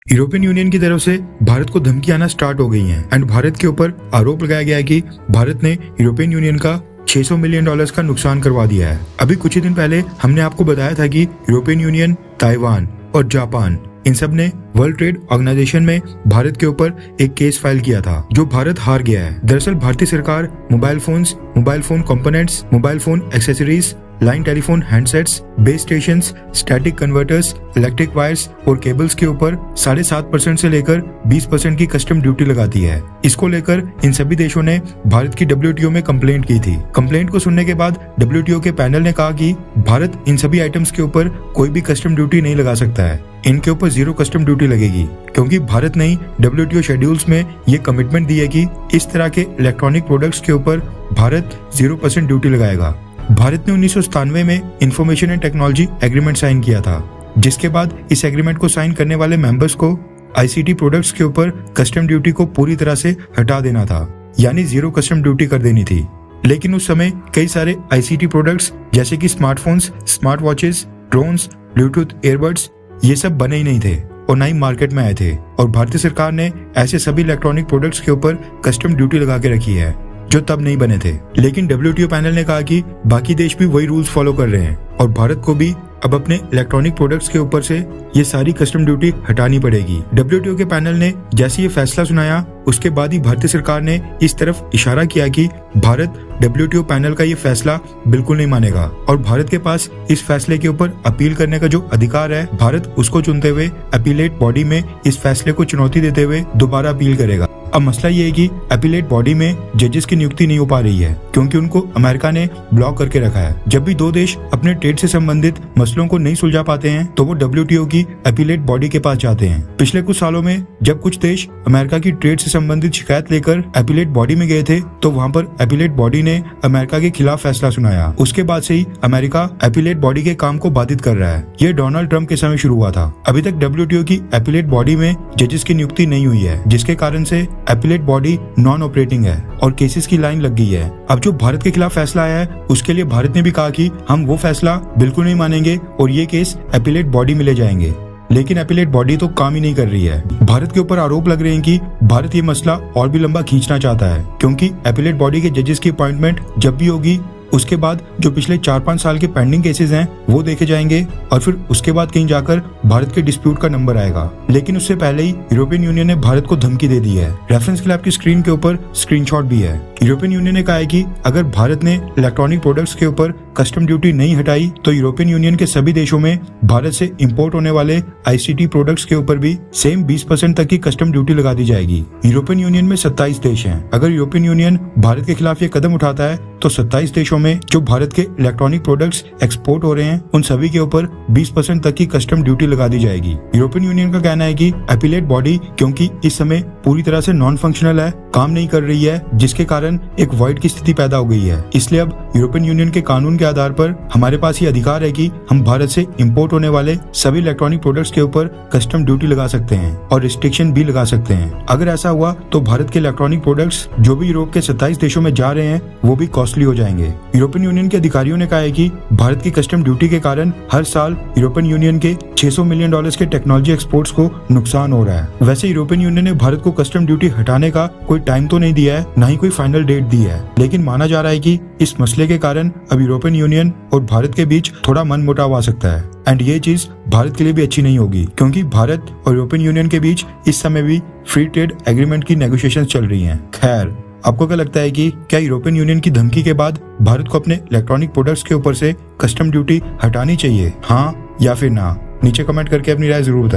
European union की तरफ से भारत को धमकी आना स्टार्ट हो गई हैं एंड भारत के ऊपर आरोप लगाया गया है कि भारत ने यूरोपियन यूनियन का $600 मिलियन का नुकसान करवा दिया है। अभी कुछ ही दिन पहले हमने आपको बताया था कि यूरोपियन यूनियन, ताइवान और जापान इन सब ने वर्ल्ड ट्रेड ऑर्गेनाइजेशन में भारत के ऊपर एक केस फाइल किया था जो भारत हार गया है। दरअसल भारतीय सरकार mobile phone components, mobile phone accessories, line telephone handsets, base stations, static converters, electric wires और केबल्स के ऊपर 7.5% से लेकर 20% की कस्टम ड्यूटी लगाती है। इसको लेकर इन सभी देशों ने भारत की WTO में कंप्लेंट की थी। कंप्लेंट को सुनने के बाद WTO के पैनल ने कहा कि भारत इन सभी आइटम्स के ऊपर कोई भी कस्टम ड्यूटी नहीं लगा सकता है। इनके ऊपर 0 कस्टम ड्यूटी लगेगी क्योंकि भारत ने ही WTO शेड्यूल्स में ये कमिटमेंट दी है कि इस तरह के इलेक्ट्रॉनिक प्रोडक्ट्स के ऊपर भारत 0% ड्यूटी लगाएगा। भारत ने 1997 में information and technology agreement sign किया था, जिसके बाद इस एग्रीमेंट को साइन करने वाले मेंबर्स को ICT प्रोडक्ट्स के ऊपर कस्टम ड्यूटी को पूरी तरह से हटा देना था, यानी 0 कस्टम ड्यूटी कर देनी थी। लेकिन उस समय कई सारे ICT प्रोडक्ट्स जैसे कि smartphones, smart watches, drones, Bluetooth earbuds ये सब बने ही नहीं थे और ना ही मार्केट में आए थे, और भारतीय सरकार ने ऐसे सभी इलेक्ट्रॉनिक प्रोडक्ट्स के ऊपर कस्टम ड्यूटी लगा के रखी है जो तब नहीं बने थे। लेकिन WTO पैनल ने कहा कि बाकी देश भी वही रूल्स फॉलो कर रहे हैं और भारत को भी अब अपने इलेक्ट्रॉनिक प्रोडक्ट्स के ऊपर से ये सारी कस्टम ड्यूटी हटानी पड़ेगी। WTO के पैनल ने जैसे ये फैसला सुनाया उसके बाद ही भारतीय सरकार ने इस तरफ इशारा किया कि भारत WTO पैनल का ये फैसला बिल्कुल नहीं मानेगा और भारत के पास इस फैसले के ऊपर अपील करने का जो अधिकार है, भारत उसको चुनते हुए अपीलेट बॉडी में इस फैसले को चुनौती देते हुए दोबारा अपील करेगा। अब मसला ये है कि अपीलेट बॉडी में जजेस की नियुक्ति नहीं हो पा रही है क्योंकि उनको अमेरिका ने ब्लॉक करके रखा है। जब भी दो देश अपने ट्रेड से संबंधित मसलों को नहीं सुलझा पाते हैं तो वो WTO की अपीलेट बॉडी के पास जाते हैं। पिछले कुछ सालों में जब कुछ देश अमेरिका की ट्रेड से संबंधित शिकायत लेकर अपीलेट बॉडी में गए थे तो वहाँ पर अपीलेट बॉडी ने अमेरिका के खिलाफ फैसला सुनाया। उसके बाद से ही अमेरिका अपीलेट बॉडी के काम को बाधित कर रहा है। ये डोनाल्ड ट्रंप के समय शुरू हुआ था। अभी तक WTO की अपीलेट बॉडी में जजेस की नियुक्ति नहीं हुई है, जिसके कारण से अपीलेट बॉडी नॉन ऑपरेटिंग है और केसेस की लाइन लग गई है। अब जो भारत के खिलाफ फैसला आया है उसके लिए भारत ने भी कहा कि हम वो फैसला बिल्कुल नहीं मानेंगे और ये केस अपीलेट बॉडी में ले जाएंगे। लेकिन अपीलेट बॉडी तो काम ही नहीं कर रही है। भारत के ऊपर आरोप लग रहे हैं कि भारत ये मसला और भी लंबा खींचना चाहता है क्योंकि अपीलेट बॉडी के जजेस की अपॉइंटमेंट जब भी होगी उसके बाद जो पिछले 4-5 साल के पेंडिंग केसेस हैं वो देखे जाएंगे और फिर उसके बाद कहीं जाकर भारत के डिस्प्यूट का नंबर आएगा। लेकिन उससे पहले ही यूरोपियन यूनियन ने भारत को धमकी दे दी है। रेफरेंस के लिए आपकी स्क्रीन के ऊपर स्क्रीनशॉट भी है। यूरोपियन यूनियन ने कहा है कि अगर भारत ने इलेक्ट्रॉनिक प्रोडक्ट्स के ऊपर कस्टम ड्यूटी नहीं हटाई तो यूरोपियन यूनियन के सभी देशों में भारत से इंपोर्ट होने वाले ICT प्रोडक्ट्स के ऊपर भी सेम 20% तक की कस्टम ड्यूटी लगा दी जाएगी। यूरोपियन यूनियन में 27 देश हैं। अगर यूरोपियन यूनियन भारत के खिलाफ ये कदम उठाता है तो 27 देशों में जो भारत के इलेक्ट्रॉनिक प्रोडक्ट्स एक्सपोर्ट हो रहे हैं उन सभी के ऊपर 20% तक की कस्टम ड्यूटी लगा दी जाएगी। यूरोपियन यूनियन का कहना है कि अपीलेट बॉडी क्योंकि इस समय पूरी तरह से नॉन फंक्शनल है, काम नहीं कर रही है, जिसके कारण एक वॉइड की स्थिति पैदा हो गई है। इसलिए अब यूरोपियन यूनियन के कानून के आधार पर हमारे पास ये अधिकार है कि हम भारत से इंपोर्ट होने वाले सभी इलेक्ट्रॉनिक प्रोडक्ट्स के ऊपर कस्टम ड्यूटी लगा सकते हैं और रिस्ट्रिक्शन भी लगा सकते हैं। अगर ऐसा हुआ तो भारत के इलेक्ट्रॉनिक प्रोडक्ट्स जो भी यूरोप के 27 देशों में जा रहे हैं वो भी कॉस्टली हो जाएंगे। यूरोपियन यूनियन के अधिकारियों ने कहा है कि भारत की कस्टम ड्यूटी के कारण हर साल यूरोपियन यूनियन के $600 मिलियन के टेक्नोलॉजी एक्सपोर्ट्स को नुकसान हो रहा है। वैसे यूरोपियन यूनियन ने भारत को कस्टम ड्यूटी हटाने का कोई टाइम तो नहीं दिया है, ना ही कोई फाइनल डेट दी है, लेकिन माना जा रहा है कि इस मसले के कारण अब यूरोपियन यूनियन और भारत के बीच थोड़ा मनमुटाव आ सकता है एंड ये चीज भारत के लिए भी अच्छी नहीं होगी क्योंकि भारत और यूरोपियन यूनियन के बीच इस समय भी फ्री ट्रेड एग्रीमेंट की नेगोशिएशंस चल रही हैं। खैर, आपको क्या लगता है कि क्या यूरोपियन यूनियन की धमकी के बाद भारत को अपने इलेक्ट्रॉनिक प्रोडक्ट्स के ऊपर से कस्टम ड्यूटी हटानी चाहिए, हाँ या फिर ना? नीचे कमेंट करके अपनी राय जरूर बताएं।